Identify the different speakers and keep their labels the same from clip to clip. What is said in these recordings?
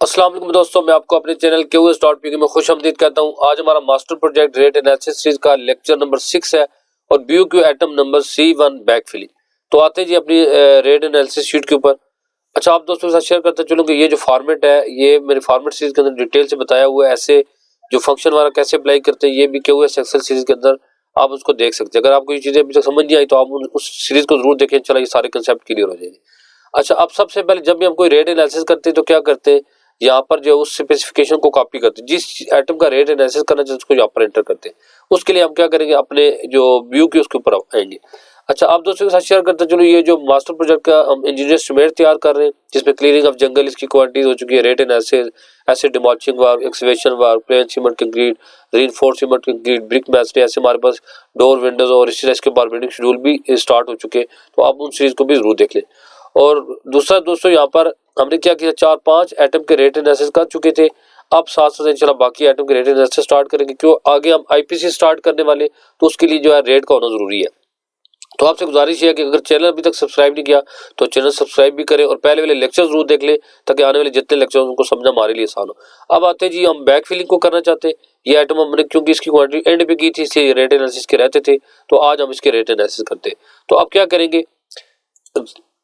Speaker 1: अस्सलाम वालेकुम दोस्तों, मैं आपको अपने चैनल QS.PK में खुशामदीद कहता हूँ। आज हमारा master project rate analysis series का लेक्चर नंबर 6 है और BOQ item number C1 backfilling. तो आते हैं जी अपनी रेट एनालिसिस शीट के ऊपर। अच्छा, आप दोस्तों के साथ शेयर करते चलूँ कि ये जो फॉर्मेट है ये मेरे फॉर्मेट सीरीज के अंदर डिटेल से बताया हुआ है। ऐसे जो फंक्शन वाला कैसे अप्लाई करते हैं ये भी QS एक्सेल सीरीज के अंदर आप उसको देख सकते हैं। अगर आपको ये चीज़ें अभी तक समझ नहीं आई तो आप उस सीरीज को जरूर देखें, चला ये सारे कंसेप्ट क्लियर हो जाएंगे। अच्छा, अब सबसे पहले जब भी हम कोई रेट एनालिसिस करते हैं तो क्या करते हैं, यहाँ पर जो उस स्पेसिफिकेशन को कॉपी करते हैं, जिस आइटम का रेट एनालिसिस करना चाहिए उसको यहाँ पर एंटर करते हैं। उसके लिए हम क्या करेंगे, अपने जो व्यू की उसके ऊपर आएंगे। अच्छा, आप दोस्तों के साथ शेयर करते चलो, ये जो मास्टर प्रोजेक्ट का हम इंजीनियर एस्टिमेट तैयार कर रहे हैं जिसमें क्लियरिंग ऑफ जंगल इसकी क्वांटिटीज हो चुकी है, rate analysis, acid demolishing work, excavation work, plain cement concrete, reinforced cement concrete, brick masonry, ऐसे हमारे पास डोर विंडोज और इसी तरह इसके बारबेडिंग शेड्यूल भी स्टार्ट हो चुके हैं। तो आप उन सीरीज को भी जरूर देख लें। और दूसरा दोस्तों, यहाँ पर हमने क्या किया, 4-5 एटम के रेट एनालिसिस कर चुके थे। अब साथ साथ इंशाल्लाह बाकी एटम के रेट एनालिसिस स्टार्ट करेंगे, क्यों आगे हम IPC स्टार्ट करने वाले, तो उसके लिए जो है रेट का होना जरूरी है। तो आपसे गुजारिश है कि अगर चैनल अभी तक सब्सक्राइब नहीं किया तो चैनल सब्सक्राइब भी करें और पहले वाले लेक्चर जरूर देख लें ताकि आने वाले जितने लेक्चर उनको समझना हमारे लिए आसान हो। अब आते हैं जी, हम बैक फिलिंग को करना चाहते हैं। ये आइटम हमने क्योंकि इसकी क्वांटिटी एंड पे की थी इसलिए रेट एनालिसिस के रहते थे, तो आज हम इसके रेट एनालिसिस करते हैं। तो अब क्या करेंगे,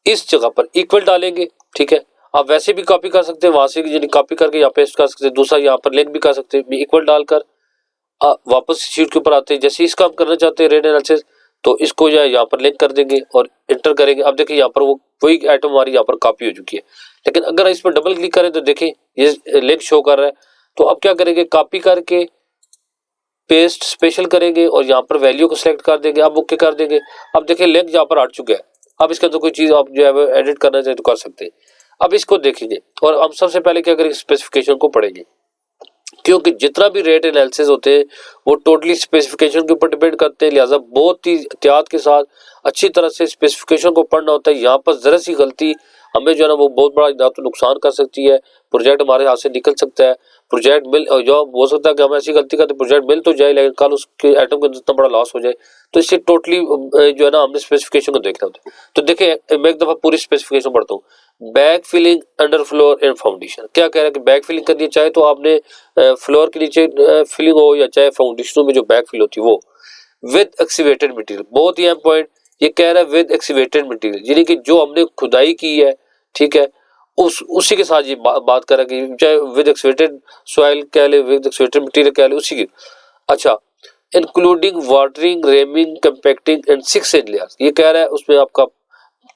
Speaker 1: इस जगह पर इक्वल डालेंगे, ठीक है। आप वैसे भी कॉपी कर सकते हैं, वहां से कॉपी करके यहाँ पेस्ट कर सकते हैं, दूसरा यहाँ पर लिंक भी कर सकते हैं। इक्वल डालकर वापस शीट के ऊपर आते हैं। जैसे इसका हम करना चाहते हैं रेट एनालिसिस, तो इसको जो है यहाँ पर लिंक कर देंगे और इंटर करेंगे। अब देखिए यहाँ पर वो वही आइटम हमारी यहाँ पर कॉपी हो चुकी है, लेकिन अगर इस पर डबल क्लिक करें तो देखें ये लिंक शो कर रहा है। तो अब क्या करेंगे, कॉपी करके पेस्ट स्पेशल करेंगे और यहाँ पर वैल्यू को सिलेक्ट कर देंगे। अब ओके कर देंगे। अब देखिए लिंक यहाँ पर हट चुका है। अब इसके अंदर कोई चीज़ आप जो है एडिट करना चाहे तो कर सकते हैं। अब इसको देखेंगे और हम सबसे पहले क्या करेंगे, स्पेसिफिकेशन को पढ़ेंगे, क्योंकि जितना भी रेट एनालिसिस होते हैं वो टोटली स्पेसिफिकेशन के ऊपर डिपेंड करते हैं। लिहाजा बहुत ही एहतियात के साथ अच्छी तरह से स्पेसिफिकेशन को पढ़ना होता है। यहाँ पर जरा सी गलती हमें जो है ना वो बहुत बड़ा ना तो नुकसान कर सकती है, प्रोजेक्ट हमारे हाथ से निकल सकता है। प्रोजेक्ट मिल जो हो सकता है कि हम ऐसी गलती करते प्रोजेक्ट मिल तो जाए लेकिन कल उसके आइटम का इतना बड़ा लॉस हो जाए। तो इससे टोटली जो है ना हमने स्पेसिफिकेशन को देखना होता है। तो देखिए मैं एक दफ़ा पूरी स्पेसिफिकेशन पढ़ता हूँ। Back filling under floor and foundation, क्या कह रहा है कि बैक फिलिंग करनी है, चाहे तो आपने फ्लोर के नीचे फिलिंग हो या चाहे फाउंडेशनों में जो बैक फिल होती है वो, विद एक्सीवेटेड मटेरियल। बहुत ही अहम पॉइंट ये कह रहा है, विद एक्सीवेटेड मटेरियल, यानी कि जो हमने खुदाई की है, ठीक है, उसी के साथ ये बात कर रहा है कि चाहे विद एक्सीवेटेड सॉइल कह ले, विद एक्सीवेटेड मटेरियल कह ले, उसी की। अच्छा, including watering, रेमिंग, compacting and 6 inch layers, ये कह रहा है उसमें आपका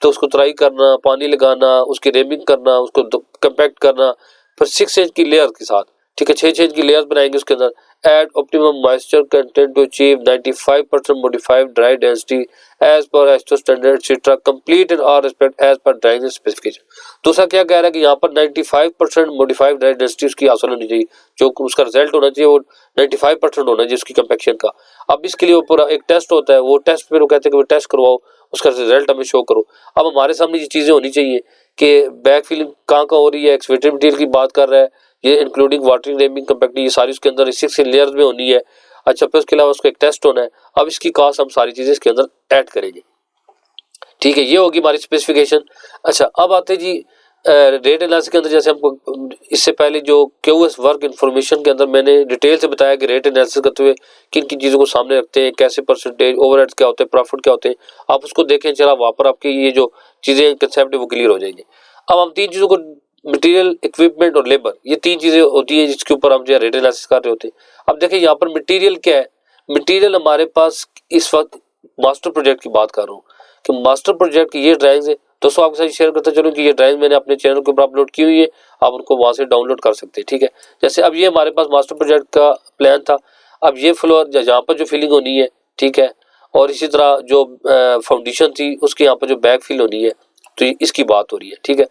Speaker 1: तो उसको तराई करना, पानी लगाना, उसकी रेमिंग करना, उसको कंपैक्ट करना, फिर 6 इंच की लेयर के साथ, ठीक है, 6 इंच की लेयर्स बनाएंगे उसके अंदर। Add optimum moisture content to achieve 95% modified dry density as per एस्टो standard etcetera, complete in all respect as per drawing specification. दूसरा क्या कह रहा है कि यहाँ पर 95% मॉडिफाइड ड्राई डेंसिटी उसकी हासिल होनी चाहिए, जो उसका रिजल्ट होना चाहिए वो 95% होना चाहिए उसकी कंपैक्शन का। अब इसके लिए वो पूरा एक टेस्ट होता है, वो टेस्ट फिर वो कहते हैं कि वो टेस्ट करवाओ, उसका रिजल्ट हमें शो करो। अब हमारे सामने ये चीज़ें होनी चाहिए कि बैक फिलिंग कहाँ हो रही है, एक्सवेटेड मटेरियल की बात कर रहा है, ये इंक्लूडिंग वाटरिंग, रेमिंग, कंपैक्टिंग, ये सारी उसके अंदर 6 लेयर्स में होनी है। अच्छा, फिर उसके अलावा उसको एक टेस्ट होना है। अब इसकी कॉस्ट हम सारी चीज़ें इसके अंदर ऐड करेंगे, ठीक है, ये होगी हमारी स्पेसिफिकेशन। अच्छा, अब आते जी रेट एनालिसिस के अंदर, जैसे हमको इससे पहले जो QS वर्क इन्फॉर्मेशन के अंदर मैंने डिटेल से बताया कि रेट एनालिसिस करते हुए किन किन चीज़ों को सामने रखते हैं, कैसे परसेंटेज, ओवरहेड्स क्या होते हैं, प्रॉफिट क्या होते हैं, आप उसको देखें। चला वहाँ पर आपकी ये जो चीज़ें कंसेप्ट है वो क्लियर हो जाएंगे। अब हम 3 चीज़ों को, मटेरियल, इक्विपमेंट और लेबर, ये 3 चीज़ें होती है जिसके ऊपर हम जो है रेट एनालिसिस कर रहे होते हैं। अब देखिए यहाँ पर मटेरियल क्या है, मटेरियल हमारे पास इस वक्त मास्टर प्रोजेक्ट की बात कर रहा हूँ कि मास्टर प्रोजेक्ट की ये ड्राइंग्स है। दोस्तों आपके साथ शेयर करते चलो कि ये ड्राइंग मैंने अपने चैनल के ऊपर अपलोड की हुई है, आप उनको वहाँ से डाउनलोड कर सकते हैं, ठीक है। जैसे अब ये हमारे पास मास्टर प्रोजेक्ट का प्लान था। अब ये फ्लोर जहाँ पर जो फिलिंग होनी है, ठीक है, और इसी तरह जो फाउंडेशन थी उसके यहाँ पर जो बैक फिल होनी है, तो इसकी बात हो रही है, ठीक है।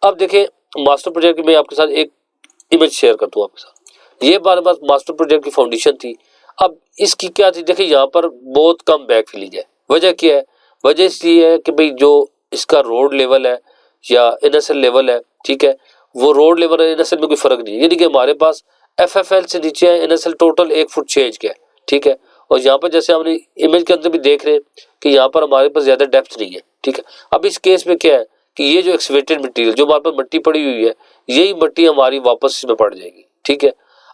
Speaker 1: अब देखें मास्टर प्रोजेक्ट में आपके साथ एक इमेज शेयर करता हूँ आपके साथ। ये हमारे पास मास्टर प्रोजेक्ट की फाउंडेशन थी। अब इसकी क्या थी, देखिए यहाँ पर बहुत कम बैक फिलिंग है। वजह क्या है, वजह इसलिए है कि भाई जो इसका रोड लेवल है या NSL लेवल है, ठीक है, वो रोड लेवल और NSL में कोई फर्क नहीं है, यानी कि हमारे पास FFL से नीचे है, NSL टोटल 1 फुट चेंज किया है, ठीक है। और यहाँ पर जैसे हमने इमेज के अंदर भी देख रहे हैं कि यहाँ पर हमारे पास ज़्यादा डेप्थ नहीं है, ठीक है। अब इस केस में क्या है कि ये जो एक्सवेटेड मटेरियल जो हमारे पास मिट्टी पड़ी हुई है, यही मिट्टी हमारी वापस इसमें पड़ जाएगी। ठीक है।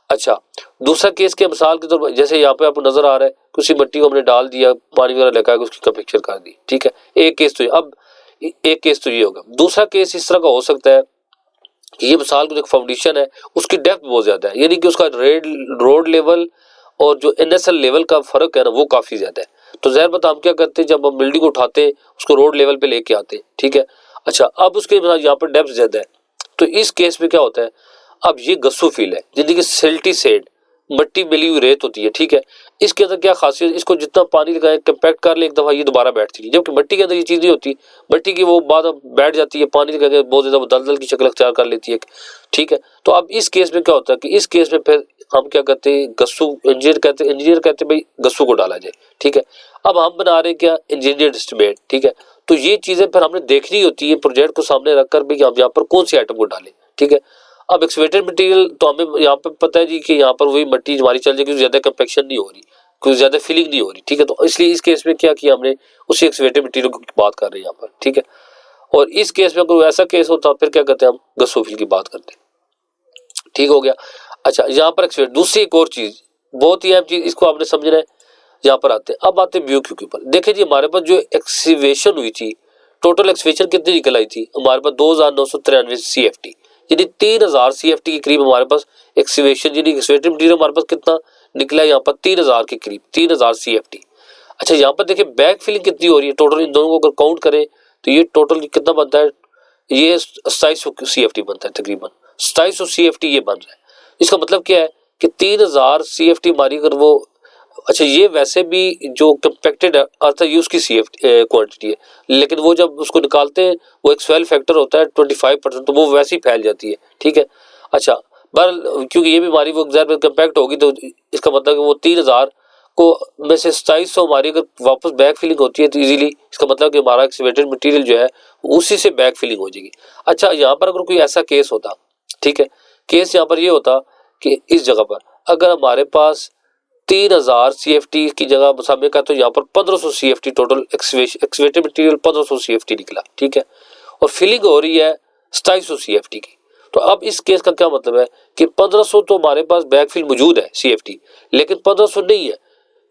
Speaker 1: अच्छा, दूसरा केस के मिसाल के तौर पर जैसे यहाँ पे आपको नजर आ रहा है किसी मिट्टी को हमने डाल दिया, पानी वगैरह लगा के उसकी कंपेक्शन कर दी। ठीक है, एक केस तो अब एक केस तो ये होगा। दूसरा केस इस तरह का हो सकता है कि ये मिसाल को जो फाउंडेशन है उसकी डेप्थ बहुत ज्यादा है, यानी कि उसका रोड लेवल और जो NSL लेवल का फर्क है ना वो काफी ज्यादा है। तो ज़ाहिर बात हम क्या करते हैं, जब हम बिल्डिंग उठाते हैं उसको रोड लेवल पे लेके आते हैं। ठीक है। अच्छा, अब उसके यहाँ पर डेप्थ ज्यादा है, तो इस केस में क्या होता है, अब ये गस्सू फील है, जिंदगी सिल्टी सेड मिट्टी मिली हुई रेत होती है। ठीक है, इसके अंदर क्या खासियत, इसको जितना पानी लगाए कंपैक्ट कर ले एक दफा ये दोबारा बैठती है, जबकि मिट्टी के अंदर ये चीज नहीं होती। मिट्टी की वो बाद बैठ जाती है, पानी लगा के बहुत ज्यादा दलदल की शक्ल अख्तियार कर लेती है। ठीक है, तो अब इस केस में क्या होता है कि इस केस में फिर हम क्या करते हैं, गस्सू इंजीनियर कहते भाई गस्सू को डाला जाए। ठीक है, अब हम बना रहे हैं क्या, इंजीनियर एस्टीमेट। ठीक है, तो ये चीजें फिर हमने देखनी होती है प्रोजेक्ट को सामने रखकर भी हम यहाँ पर कौन सी आइटम को डालें। ठीक है, अब एक्सवेटेड मटेरियल तो हमें यहाँ पे पता है जी कि यहाँ पर वही मिट्टी हमारी चल जाएगी, ज्यादा कंपेक्शन नहीं हो रही, कुछ ज्यादा फिलिंग नहीं हो रही। ठीक है, तो इसलिए इस केस में क्या किया हमने, उसी एक्सवेटेड मटेरियल की बात कर रहे हैं यहाँ पर। ठीक है, और इस केस में कोई ऐसा केस होता फिर क्या करते हैं, हम गस्सू फिल की बात करते हैं। ठीक हो गया। अच्छा, यहाँ पर एक्सवेट दूसरी एक और चीज बहुत ही अहम चीज, इसको आपने समझना है। यहाँ पर आते हैं, अब आते हैं BOQ के ऊपर। देखिए जी, हमारे पास जो एक्सवेशन हुई थी, टोटल एक्सवेशन कितनी निकल आई थी, हमारे पास 2993 CFT, यानी 3000 CFT के करीब हमारे पास एक्सवेशन यानी एक्सवेटेड मटेरियल हमारे पास कितना निकला है, यहाँ पर 3000 के करीब, 3000 CFT। अच्छा, यहाँ पर देखिए बैक फिलिंग कितनी हो रही है टोटल, इन दोनों को अगर काउंट करें तो ये टोटल कितना बनता है, ये 2700 CFT बनता है, तकरीबन 2700 CFT ये बन रहा है। इसका मतलब क्या है कि 3000 CFT हमारी अगर वो, अच्छा ये वैसे भी जो कंपैक्टेड है अर्थात ये उसकी CFT क्वांटिटी है, लेकिन वो जब उसको निकालते हैं वो एक स्वेल फैक्टर होता है 25%, तो वो वैसे ही फैल जाती है। ठीक है। अच्छा, बहरहाल क्योंकि ये भी हमारी वो कंपैक्ट होगी, तो इसका मतलब कि वो 3000 को में से 2700 हमारी अगर वापस बैक फिलिंग होती है तो इजीली इसका मतलब कि हमारा एक्सवेटेड मटेरियल जो है उसी से बैक फिलिंग हो जाएगी। अच्छा, यहाँ पर अगर कोई ऐसा केस होता, ठीक है, केस यहाँ पर ये होता कि इस जगह पर अगर हमारे पास 3000 CFT की जगह सामने का, तो यहाँ पर 1500 CFT टोटल एक्सवेटेड मटेरियल 1500 CFT निकला। ठीक है, और फिलिंग हो रही है 2700 CFT की। तो अब इस केस का क्या मतलब है कि 1500 तो हमारे पास बैकफिल मौजूद है CFT, लेकिन 1500 नहीं है,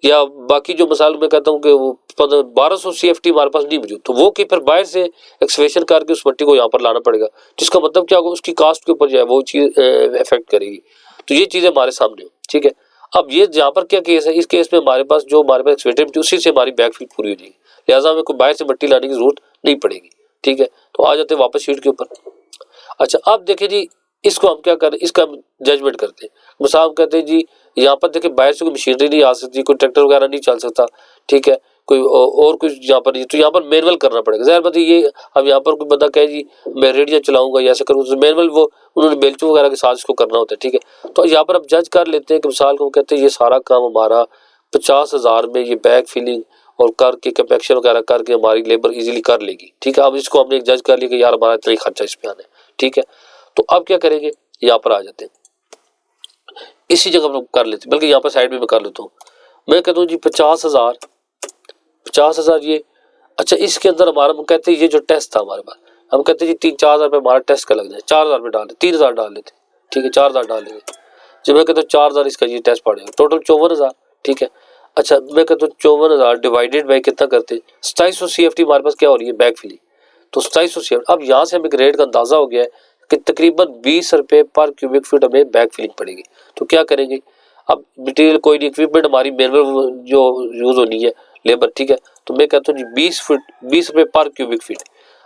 Speaker 1: या बाकी जो मिसाल मैं कहता हूँ कि वो 1200 CFT हमारे पास नहीं मौजूद, तो वो कि फिर बाहर से एक्सवेशन करके उस मिट्टी को यहाँ पर लाना पड़ेगा, जिसका मतलब क्या होगा, उसकी कास्ट के ऊपर जो है वो चीज़ इफेक्ट करेगी। तो ये चीज़ें हमारे सामने हो। ठीक है, अब ये यहाँ पर क्या केस है, इस केस में हमारे पास जो हमारे पास एक्सवेटेड मिट्टी उसी से हमारी बैकफिल पूरी हो जाएगी, लिहाजा हमें कोई बाहर से मिट्टी लाने की जरूरत नहीं पड़ेगी। ठीक है, तो आ जाते हैं वापस शीट के ऊपर। अच्छा, अब देखिए जी, इसको हम क्या करें, इसका जजमेंट करते हैं। मिसाल हम कहते हैं जी, यहाँ पर देखिए बाहर से कोई मशीनरी नहीं आ सकती, कोई ट्रैक्टर वगैरह नहीं चल सकता। ठीक है, कोई और कुछ यहाँ पर नहीं, तो यहाँ पर मैनुअल करना पड़ेगा। ज़ाहिर बात है, ये अब यहाँ पर कोई बंदा कहे जी मैं रेडियो चलाऊंगा या ऐसा करूँगा, तो मैनुअल वो उन्होंने बेल्चू वगैरह के साथ इसको करना होता है। ठीक है, तो यहाँ पर अब जज कर लेते हैं कि मिसाल को कहते हैं ये सारा काम हमारा 50,000 में ये बैग फिलिंग और करके कंपैक्शन वगैरह करके हमारी लेबर इजीली कर लेगी। ठीक है, अब इसको हमने जज कर लिया कि यार हमारा इतना ही खर्चा इस पे आना है। ठीक है, तो अब क्या करेंगे, यहाँ पर आ जाते हैं, इसी जगह पर कर लेते हैं, बल्कि यहाँ पर साइड में मैं कर लेता हूँ। मैं कहता हूँ जी 50,000 ये। अच्छा, इसके अंदर हमारा हम कहते हैं ये जो टेस्ट था हमारे पास, हम कहते हैं जी 3-4 हज़ार हमारा टेस्ट का लग जाए, 4,000 में डाल 3,000 डाल लेते। ठीक है, 4,000 डाल लेंगे। जब मैं कहता हूँ 4,000 इसका ये टेस्ट पड़ेगा, टोटल 54,000। ठीक है, अच्छा मैं कहता हूँ 54,000 डिवाइडेड बाई कितना करते हैं, 2700 CFT हमारे पास क्या हो रही है, बैक फिलिंग, तो 2700 CFT। अब यहाँ से हमें एक रेट का अंदाजा हो गया है कि तकरीबन 20 रुपये पर क्यूबिक फीट हमें बैक फिलिंग पड़ेगी। तो क्या करेंगे, अब मटेरियल कोई नहीं, इक्विपमेंट हमारी मैनुअल जो यूज़ होनी है, लेबर। ठीक है, तो मैं कहता हूँ जी 20 रुपये पर क्यूबिक फीट।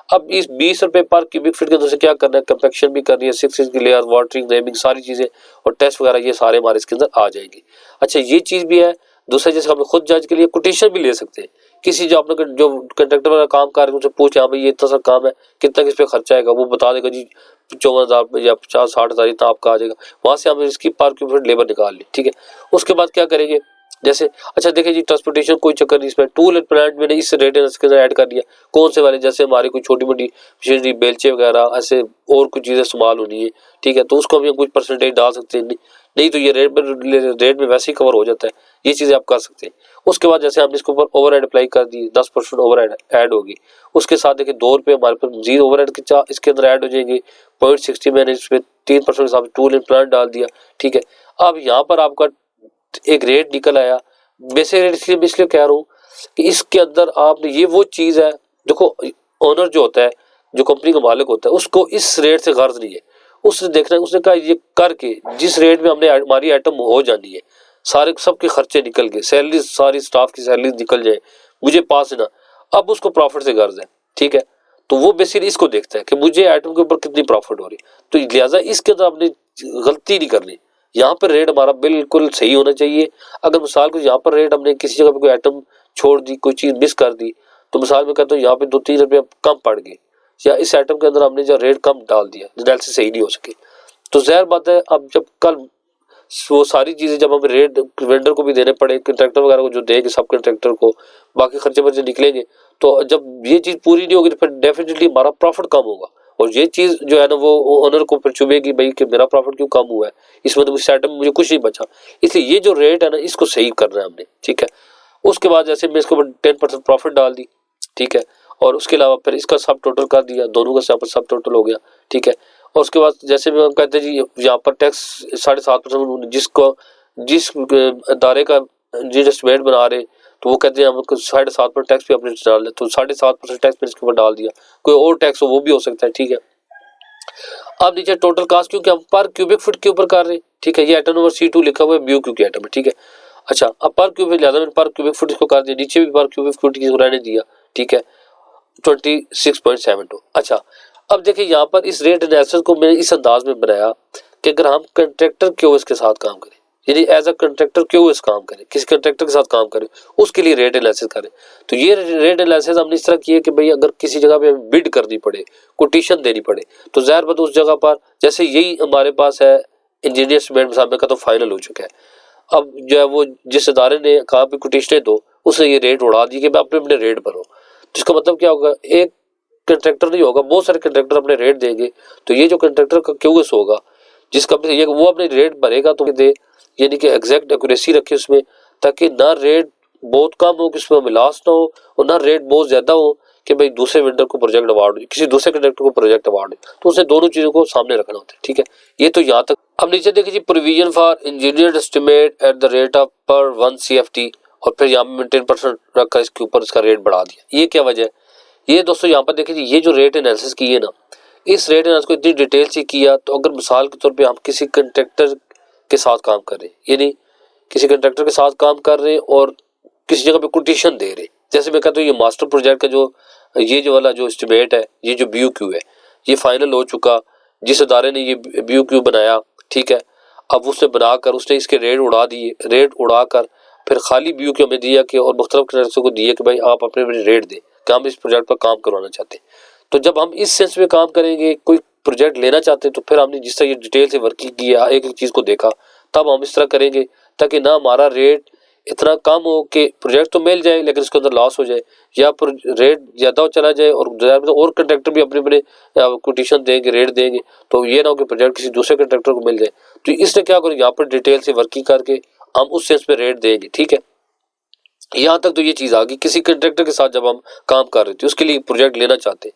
Speaker 1: अब इस 20 रुपये पर क्यूबिक फीट के अंदर से क्या करना है, कंपैक्शन भी करनी है, 6 इंच की लेयर, वाटरिंग, नेमिंग, सारी चीज़ें और टेस्ट वगैरह ये सारे हमारे इसके अंदर आ जाएंगे। अच्छा, ये चीज़ भी है। दूसरा, जैसे हम खुद जज के लिए कोटेशन भी ले सकते हैं, किसी जो अपने जो कंट्रैक्टर वाला काम कर रहे हैं उनसे पूछे, हाँ भाई ये इतना सा काम है, कितना किस पे खर्चा आएगा, वो बता देगा जी 54,000 या 50-60 हज़ार इतना आपका आ जाएगा। वहाँ से हम इसकी पर क्यूबिक फीट लेबर निकाल ली। ठीक है, उसके बाद क्या करेंगे, जैसे अच्छा देखिए जी, ट्रांसपोर्टेशन कोई चक्कर नहीं इसमें, टूल एंड प्लांट मैंने इस रेट एनालिसिस के अंदर ऐड कर दिया। कौन से वाले, जैसे हमारी कोई छोटी मोटी मशीनरी, बेलचे वगैरह, ऐसे और कुछ चीज़ें इस्तेमाल होनी है, ठीक है, तो उसको हम कुछ परसेंटेज डाल सकते हैं। नहीं तो ये रेट में वैसे ही कवर हो जाता है, ये चीज़ें आप कर सकते हैं। उसके बाद जैसे हमने इसके ऊपर ओवर अप्लाई कर दी, 10% ओवर ऐड होगी, उसके साथ देखिए 2 रुपये हमारे पास मजीद ओवर इसके अंदर ऐड हो जाएंगे। 0.60 मैंने इसमें 3% हिसाब से टूल एंड प्लांट डाल दिया, ठीक है। अब यहाँ पर आपका एक रेट निकल आया। बेसिक रेट इसलिए कह रहा हूँ कि इसके अंदर आपने ये वो चीज़ है, देखो ओनर जो होता है, जो कंपनी का मालिक होता है, उसको इस रेट से गर्ज नहीं है। उसने देखना है, उसने कहा ये करके जिस रेट में हमने हमारी आइटम हो जानी है, सारे सबके खर्चे निकल गए, सैलरी सारी स्टाफ की सैलरी निकल जाए, मुझे पास है ना, अब उसको प्रॉफिट से गर्ज है, ठीक है। तो वो बेसिकली इसको देखता है कि मुझे आइटम के ऊपर कितनी प्रॉफिट हो रही है, तो लिहाजा इसके अंदर आपने गलती नहीं करनी। यहाँ पर रेट हमारा बिल्कुल सही होना चाहिए। अगर मिसाल को यहाँ पर रेट हमने किसी जगह पे कोई आइटम छोड़ दी, कोई चीज़ मिस कर दी, तो मिसाल में कहता हूँ यहाँ पे 2-3 रुपये कम पड़ गए, या इस आइटम के अंदर हमने जो रेट कम डाल दिया, एनालिसिस सही नहीं हो सके, तो ज़ाहिर बात है अब जब कल वो सारी चीज़ें जब हमें रेट वेंडर को भी देने पड़े, कंट्रैक्टर वगैरह को जो देंगे, सब कंट्रैक्टर को बाकी खर्चे वर्चे निकलेंगे, तो जब ये चीज़ पूरी नहीं होगी तो फिर डेफिनेटली हमारा प्रॉफिट कम होगा। और ये चीज़ जो है ना वो ओनर को फिर चुभेगी, भाई कि मेरा प्रॉफिट क्यों कम हुआ है, इसमें तो इस आइटम में मुझे कुछ नहीं बचा। इसलिए ये जो रेट है ना, इसको सही करना है हमने, ठीक है। उसके बाद जैसे मैं इसके ऊपर 10% प्रॉफिट डाल दी, ठीक है, और उसके अलावा फिर इसका सब टोटल कर दिया, दोनों का सब टोटल हो गया, ठीक है। और उसके बाद जैसे भी हम कहते हैं जी यहाँ पर टैक्स 7.5% जिस अदारे का जिस एस्टिमेट बना रहे, तो वो कहते हैं हम 7.5 पर टैक्स भी अपने डाल दें, तो 7.5% टैक्स मैंने इसके ऊपर डाल दिया। कोई और टैक्स हो वो भी हो सकता है, ठीक है। अब नीचे टोटल कास्ट, क्योंकि हम पर क्यूबिक फुट के ऊपर कर रहे हैं, ठीक है, ये आइटम नंबर C2 लिखा हुआ है, BOQ की आइटम है, ठीक है। अच्छा, अब पर क्यूबिक लिहाजा मैंने पर क्यूबिक फुट इसको कर दिया, नीचे भी पर क्यूबिक फुट की रहने दिया, ठीक है, 26.72। अच्छा, अब देखिए यहाँ पर इस रेट एनालिसिस को मैंने इस अंदाज में बनाया कि अगर हम कंट्रैक्टर क्यों इसके साथ काम करें, यानी एज अ कंट्रैक्टर क्यों इस काम करें, किसी कंट्रैक्टर के साथ काम करें, उसके लिए रेट एनालिसिस करें। तो ये रेट एनालिसिस हमने इस तरह किया कि भाई अगर किसी जगह पे बिड करनी पड़े, कोटेशन देनी पड़े, तो ज़ाहिर बात उस जगह पर जैसे यही हमारे पास है इंजीनियर एस्टिमेट साहब का तो फाइनल हो चुका है। अब जो है वो जिस अदारे ने कहा भी कोटेशनें दो, उसने ये रेट उड़ा दी कि मैं अपने अपने रेट भरो। तो इसका मतलब क्या होगा, एक कंट्रैक्टर नहीं होगा, बहुत सारे कंट्रैक्टर अपने रेट देंगे, तो ये जो कंट्रैक्टर का क्यूएस होगा, जिस कंपनी ये वो अपने रेट भरेगा तो दे, यानी कि एग्जैक्ट एक्यूरेसी रखे उसमें, ताकि ना रेट बहुत कम हो कि उसमें हमें लॉस ना हो, और ना रेट बहुत ज़्यादा हो कि भाई दूसरे वेंडर को प्रोजेक्ट अवार्ड, किसी दूसरे कंट्रैक्टर को प्रोजेक्ट अवार्ड, तो उसे दोनों चीज़ों को सामने रखना होता है, ठीक है। ये तो यहाँ तक। अब नीचे देखिए जी, provision for engineer estimate at the rate of per 1 CFT, और फिर यहाँ में 10% रखा, इसके ऊपर इसका रेट बढ़ा दिया। ये क्या वजह है? ये दोस्तों यहाँ पर देखिए, ये जो रेट एनालिसिस की है ना, इस रेट एनालिसिस को इतनी डिटेल से किया, तो अगर मिसाल के तौर पे हम किसी कंट्रैक्टर के साथ काम कर रहे हैं, यानी किसी कंट्रैक्टर के साथ काम कर रहे हैं और किसी जगह पे कोटेशन दे रहे, जैसे मैं कहता हूँ ये मास्टर प्रोजेक्ट का जो ये जो वाला जो एस्टिमेट है, ये जो BOQ है, ये फाइनल हो चुका, जिस अदारे ने ये BOQ बनाया, ठीक है, अब उसने बनाकर उसने इसके रेट उड़ा दिए, रेट उड़ा कर फिर खाली BOQ हमें दिया कि, और मुख्तलिफ कंट्रैक्टर्स को दिए कि भाई आप अपने अपने रेट दें कि हम इस प्रोजेक्ट पर काम करवाना चाहते हैं। तो जब हम इस सेंस में काम करेंगे, कोई प्रोजेक्ट लेना चाहते हैं, तो फिर हमने जिस तरह ये डिटेल से वर्किंग किया, एक एक चीज़ को देखा, तब हम इस तरह करेंगे ताकि ना हमारा रेट इतना कम हो कि प्रोजेक्ट तो मिल जाए लेकिन उसके अंदर लॉस हो जाए, या रेट ज़्यादा चला जाए और कंट्रैक्टर भी अपने अपने कोटेशन देंगे, रेट देंगे, तो ये ना हो कि प्रोजेक्ट किसी दूसरे कंट्रैक्टर को मिल जाए। तो इसने क्या करें, यहाँ पर डिटेल से वर्किंग करके हम उस सेंस में रेट देंगे, ठीक है। यहाँ तक तो ये चीज़ आ गई। किसी कंट्रैक्टर के साथ जब हम काम कर रहे थे, उसके लिए प्रोजेक्ट लेना चाहते हैं।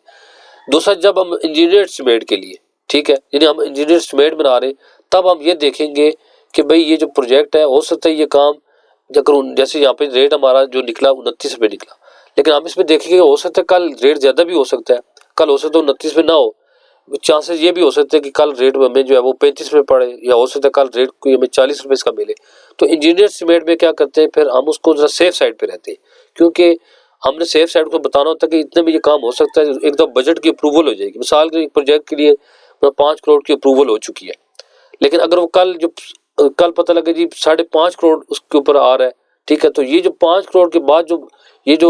Speaker 1: दूसरा, जब हम इंजीनियर एस्टिमेट के लिए, ठीक है, यानी हम इंजीनियर एस्टिमेट बना रहे, तब हम ये देखेंगे कि भाई ये जो प्रोजेक्ट है, हो सकता है ये काम अगर जैसे यहाँ पे रेट हमारा जो निकला 29 पे निकला, लेकिन हम इसमें देखेंगे हो सकता है कल रेट ज़्यादा भी हो सकता है, कल हो सकता है 29 पे ना हो, चांसेस ये भी हो सकते हैं कि कल रेट हमें जो है वो 35 में पड़े, या हो सकता है कल रेट कोई हमें 40 रुपये इसका मिले। तो इंजीनियर एस्टिमेट में क्या करते हैं, फिर हम उसको जरा सेफ साइड पे रहते हैं, क्योंकि हमने सेफ साइड को बताना होता है कि इतने में ये काम हो सकता है, एकदम बजट की अप्रूवल हो जाएगी। मिसाल के एक प्रोजेक्ट के लिए 5 करोड़ की अप्रूवल हो चुकी है, लेकिन अगर वो कल पता लगे जी 5.5 करोड़ उसके ऊपर आ रहा है, ठीक है, तो ये जो 5 करोड़ के बाद जो ये जो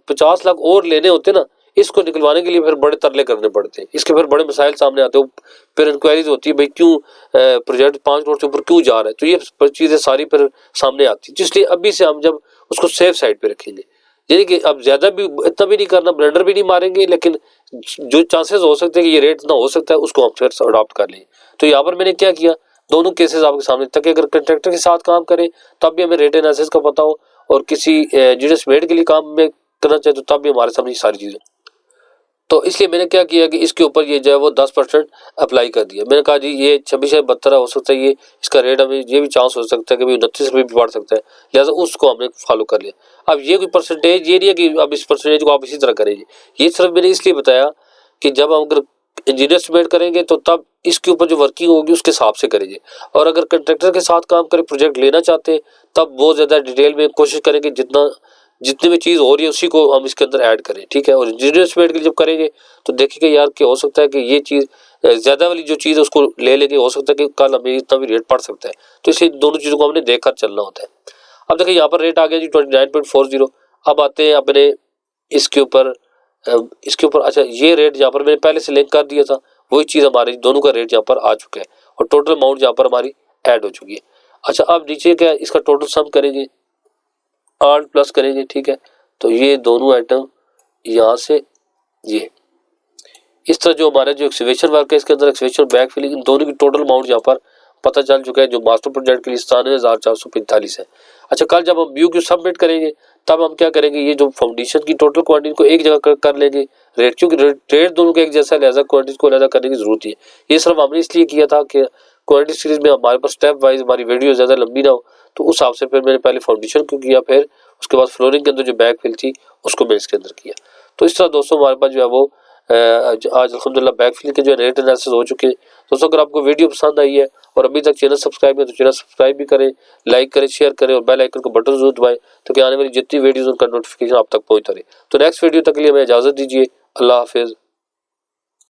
Speaker 1: 50 लाख और लेने होते ना, इसको निकलवाने के लिए फिर बड़े तरले करने पड़ते हैं, इसके फिर बड़े मसाइल सामने आते हैं, फिर इंक्वायरीज होती है भाई क्यों प्रोजेक्ट 5 करोड़ से ऊपर क्यों जा रहा है, तो ये चीज़ें सारी फिर सामने आती है। इसलिए अभी से हम जब उसको सेफ साइड पे रखेंगे, यानी कि अब ज़्यादा भी इतना भी नहीं करना, ब्लेंडर भी नहीं मारेंगे, लेकिन जो चांसेस हो सकते हैं कि ये रेट ना हो सकता है उसको हम फिर अडॉप्ट कर लेंगे। तो यहाँ पर मैंने क्या किया, दोनों केसेस आपके सामने, ताकि अगर कंट्रैक्टर के साथ काम करें तब भी हमें रेट एनालिसिस का पता हो, और किसी जीडीएस मेड के लिए काम में करना चाहे तो तब भी हमारे सामने सारी चीज़ें। तो इसलिए मैंने क्या किया कि इसके ऊपर ये जो है वो 10% अप्लाई कर दिया। मैंने कहा जी ये 26 या 72 हो सकता है, ये इसका रेट हमें ये भी चांस हो सकता है कि 29 रुपये भी बढ़ सकता है, लिहाजा उसको हमने फॉलो कर लिया। अब ये कोई परसेंटेज ये नहीं है कि अब इस परसेंटेज को आप इसी तरह करेंगे, ये सिर्फ मैंने इसलिए बताया कि जब हम अगर इंजीनियर एस्टिमेट करेंगे तो तब इसके ऊपर जो वर्किंग होगी उसके हिसाब से करेंगे, और अगर कंट्रैक्टर के साथ काम करें, प्रोजेक्ट लेना चाहते हैं, तब बहुत ज़्यादा डिटेल में कोशिश करेंगे जितनी भी चीज़ हो रही है उसी को हम इसके अंदर ऐड करें, ठीक है। और इंजीनियर एस्टिमेट के लिए जब करेंगे तो देखेंगे यार कि हो सकता है कि ये चीज़ ज़्यादा वाली जो चीज़ है उसको ले लेंगे, हो सकता है कि कल हमें इतना भी रेट पड़ सकता है, तो इसलिए दोनों चीज़ों को हमने देखकर चलना होता है। अब देखिए यहाँ पर रेट आ गया जी 29.40। अब आते हैं अपने इसके ऊपर अच्छा ये रेट यहाँ पर मैंने पहले से लिंक कर दिया था, वही चीज़ हमारी दोनों का रेट यहाँ पर आ चुका है, और टोटल अमाउंट यहाँ पर हमारी ऐड हो चुकी है। अच्छा अब नीचे क्या इसका टोटल सम करेंगे, आल प्लस करेंगे, ठीक है। तो ये दोनों आइटम यहाँ से ये इस तरह जो हमारा जो एक्सकेवेशन वर्क है इसके अंदर एक्सकेवेशन बैक फिलिंग, इन दोनों की टोटल अमाउंट यहाँ पर पता चल चुका है, जो मास्टर प्रोजेक्ट के लिए 97,445 है। अच्छा कल जब हम BOQ सबमिट करेंगे तब हम क्या करेंगे, ये जो फाउंडेशन की टोटल क्वांटिटी को एक जगह कर लेंगे रेट, क्योंकि रेट दोनों का एक जैसा, लिहाजा क्वांटिटी को अलग करने की जरूरत है। ये सिर्फ हमने इसलिए किया था कि क्वांटिटी सीरीज में हमारे पास स्टेप वाइज हमारी वीडियो ज़्यादा लंबी ना हो, तो उस हिसाब से फिर मैंने पहले फाउंडेशन को किया, फिर उसके बाद फ्लोरिंग के अंदर जो बैक फिल थी उसको मैंने इसके अंदर किया। तो इस तरह दोस्तों हमारे पास जो है वो आज अल्हम्दुलिल्लाह बैक फिल के जो रेट एनालिसिस हो चुके हैं। दोस्तों अगर आपको वीडियो पसंद आई है और अभी तक चैनल सब्सक्राइब है तो चैनल सब्सक्राइब भी करें, लाइक करें, शेयर करें, और बेल आइकन को बटन जरूर दबाएं ताकि आने वाली जितनी वीडियोस उनका नोटिफिकेशन आप तक पहुंचता रहे। तो नेक्स्ट वीडियो तक के लिए हमें इजाज़त दीजिए। अल्लाह हाफिज़।